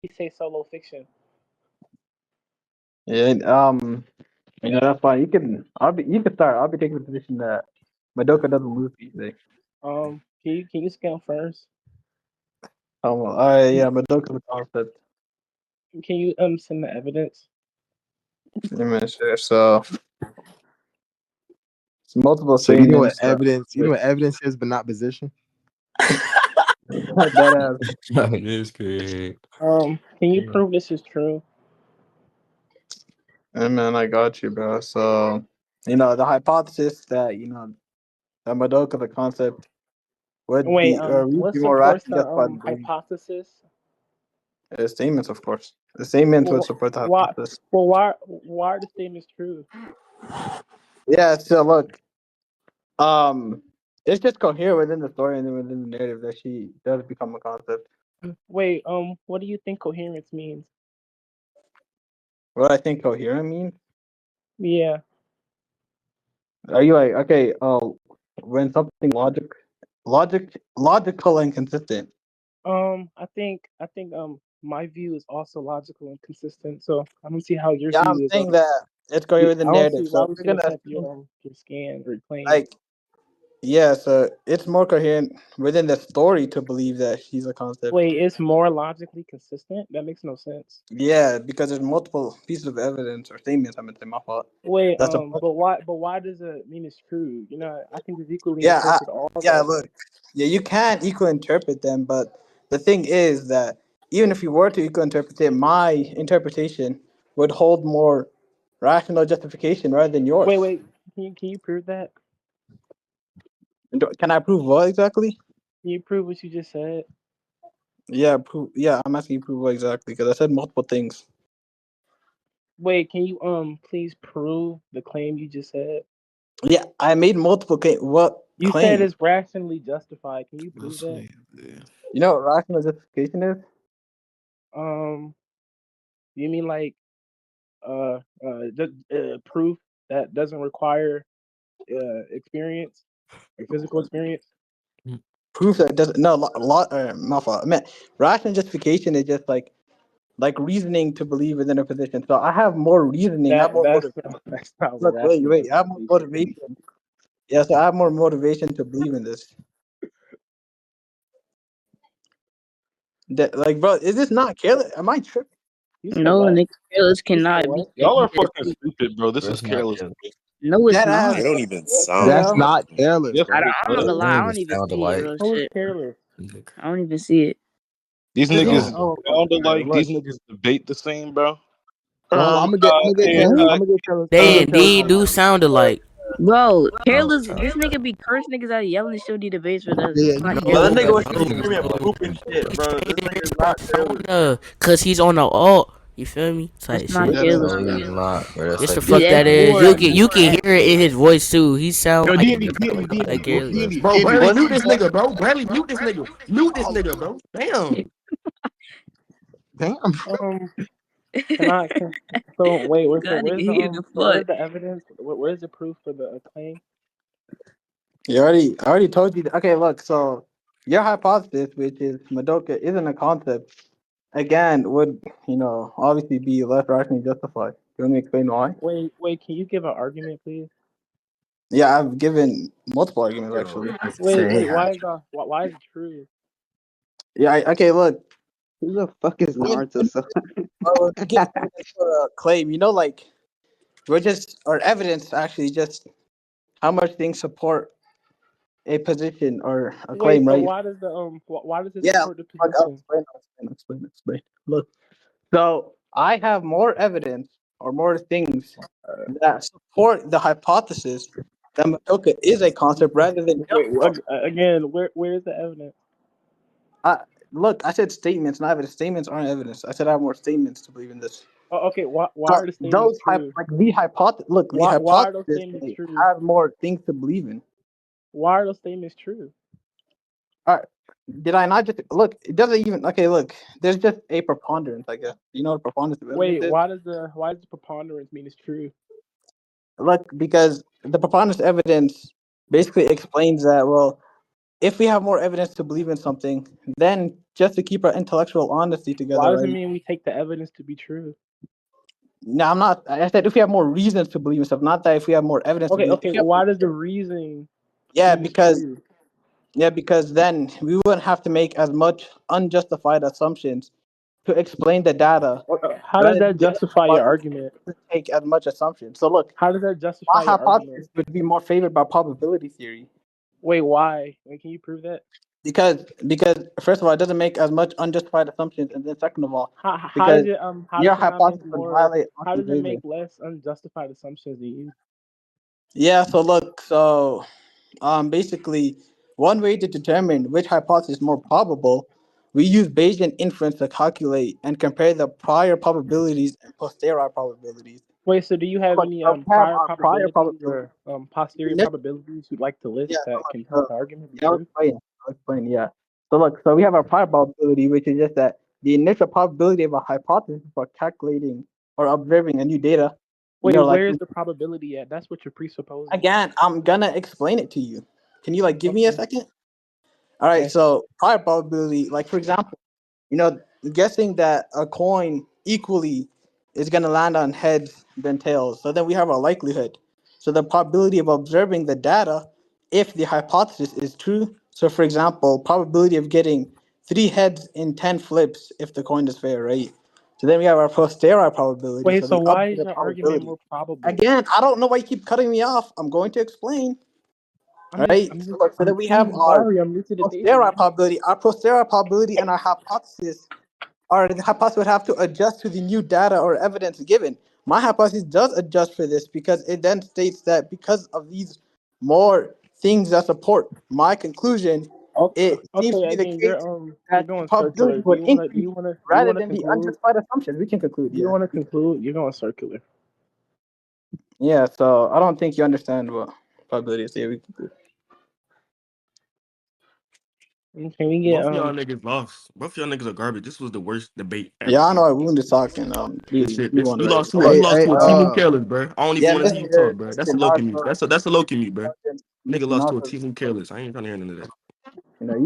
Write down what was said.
you say solo fiction? Yeah, that's fine. You can. You can start. I'll be taking the position that Madoka doesn't lose these days. Can you scan first? Yeah, Madoka the concept. Can you send the evidence? Let me share. So it's multiple So you know what statements. evidence? You know what evidence is, but not position. That This crazy. Can you prove this is true? and man, I got you, bro. So the hypothesis that that Madoka the concept would Wait, be or would what be more supports rationally the justified in belief. hypothesis? Statements, of course. The statements would Well, support the why? hypothesis. Well, why are the statements true? Yeah. So look, um, it's just coherent within the story and then within the narrative that she does become a concept. Wait, what do you think coherence means? What I think coherent means? Yeah. Are you like okay? When something logical and consistent. I think my view is also logical and consistent. So I don't see how your Yeah, I'm view is saying that it's coherent with the I don't narrative. see why So would we're you gonna accept assume, your scan or your claim. like yeah, so it's more coherent within the story to believe that she's a concept. Wait, it's more logically consistent? That makes no sense. Yeah, because there's multiple pieces of evidence or statements. I'm gonna say my fault. Wait, That's a but why does it mean it's true? I can just equally yeah, interpret all the yeah. evidence. Look, yeah, you can equal interpret them, but the thing is that even if you were to equal interpret it, my interpretation would hold more rational justification rather than yours. Wait, can you prove that? Can I prove what exactly? Can you prove what you just said? Yeah, prove. Yeah, I'm asking you to prove what exactly because I said multiple things. Wait, can you please prove the claim you just said? Yeah, I made multiple what You said claim? it's rationally justified. Can you prove This that? nigga, You know what rational justification is? Um, you mean like proof that doesn't require experience or physical experience? Proof that doesn't. No, my fault. I meant rational justification is just like reasoning to believe within a position. So I have more reasoning. I have That more that's motivation. that's not what Look, wait, rational wait. I have more justification means. motivation. Yeah, so I have more motivation to believe in this. That, like, bro, is this not careless? Am I tripping? You said No, what? nigga, Careless You said cannot be what? Y'all are considered. fucking stupid, bro. This is that's not careless. him. No, it's That not. ass. It don't even What the sound That's hell? not careless. careless, Yes, bro. it I'm not does. gonna They don't lie. I even don't even sound see it. alike. Real Who is shit. careless? I don't even see it. These This They niggas is. don't. sound Alright, alike. look. These niggas debate the same, bro. So hold on, I'm gonna get Can't Careless. What? I'm gonna get Careless. I'm gonna They get Careless indeed right do now. sound alike. Bro, Oh, Careless, this nigga be cursing niggas out yelling and shooting debates with us. Yeah, It's you not be no, yelling That Careless. at nigga us. was I just don't even screaming sound poop and like shit, bro. This nigga is not careless. Persona, cause he's on the alt. You feel me? That's Type not shit. Dead Careless, ass. no, bro. he's not, bro. That's Just the like He's fuck that actually is. not. You can hear it in his voice too. He sound Yo, like D&D, D&D, like D&D, Careless. D&D, Bro, D&D. Bradley, What's mute the this nigga, bro. Bradley, mute this nigga. Mute this nigga, bro. Damn. Damn. Um, can I? So wait, God, nigga, he the fuck. where's the evidence? Where's the proof for the claim? I already told you. Okay, look. So your hypothesis, which is Madoka isn't a concept, again would obviously be less rationally justified. Do you want me to explain why? Wait, can you give an argument, please? Yeah, I've given multiple arguments actually. Wait, why is it true? Yeah, okay, look. Who the fuck is When, Naruto? So we get evidence for a claim, like we're just or evidence actually just how much things support a position or a Wait, claim, so right? why does it Yeah, support the I'll position? explain. Look, so I have more evidence or more things that support the hypothesis that Madoka is a concept rather than just Wait, one. again, where's the evidence? I, look, I said statements, not evidence. Statements aren't evidence. I said I have more statements to believe in this. Oh, okay, why So are the statements true? like the hypothesis. Look, the Why are those hypothesis statements true? have more things to believe in. Why are those statements true? All right. Did I not just look? It doesn't even. Okay, look. There's just a preponderance, I guess. You know what preponderance of evidence Wait, is? why does the preponderance mean it's true? Look, because the preponderance evidence basically explains that, well, if we have more evidence to believe in something, then just to keep our intellectual honesty together. Why does it Right? mean we take the evidence to be true? No, I'm not. I said if we have more reasons to believe in stuff, not that if we have more evidence to Okay, believe. okay. Why does the reasoning Yeah, seems because true? then we wouldn't have to make as much unjustified assumptions to explain the data. How does Right? that justify your argument? Take as much assumptions. So look, How does that my justify your argument? hypothesis would be more favored by probability theory. Wait, why? Wait, can you prove that? Because first of all, it doesn't make as much unjustified assumptions, and then second of all, How does because it how your does it not make hypothesis would more? violate How does it Auschwitz. make less unjustified assumptions than you? Yeah. So look. So basically, one way to determine which hypothesis is more probable, we use Bayesian inference to calculate and compare the prior probabilities and posterior probabilities. Wait, so do you have Look, any so we have prior our prior probabilities probability. or posterior Initial probabilities you'd like to list Yeah, so that look, can help so the argument be yeah, true? I'll explain, yeah. So look, so we have our prior probability, which is just that the initial probability of a hypothesis for calculating or observing a new data. Wait, Like where is the probability at? That's what you're presupposing. again, I'm gonna explain it to you. Can you like give me a Okay. second? All right, Okay. so prior probability, like for example, guessing that a coin equally is going to land on heads than tails. So then we have a likelihood. So the probability of observing the data, if the hypothesis is true. So for example, probability of getting 3 heads in 10 flips if the coin is fair, right? So then we have our posterior probability. Wait, So so the why is updated your argument probability. more probable? Again, I don't know why you keep cutting me off. I'm going to explain. Right? So then we have our sorry, I'm new to the posterior table. probability. Our posterior probability and our hypothesis, or the hypothesis would have to adjust to the new data or evidence given. My hypothesis does adjust for this because it then states that because of these more things that support my conclusion, it seems to Okay, be I the mean case you're that the going circular. probability Do would you wanna do increase you wanna do you rather wanna than the conclude? unjustified assumptions. We can conclude, Do you yeah. wanna conclude? You're going circular. Yeah, so I don't think you understand what probability is. Yeah, we conclude. Can we get Both of y'all niggas lost. Both of y'all niggas are garbage. This was the worst debate Yeah, ever. I know I wounded talking. This shit, You this want you right? lost to a Hey, you lost hey, to a Timu Careless, bro. I don't even yeah, want to hear you talk, bro. That's a Mr. low commute. Naruto, That's a low commute, bro. Nigga lost to a Naruto, Timu Careless. I ain't trying to hear none of that. you know,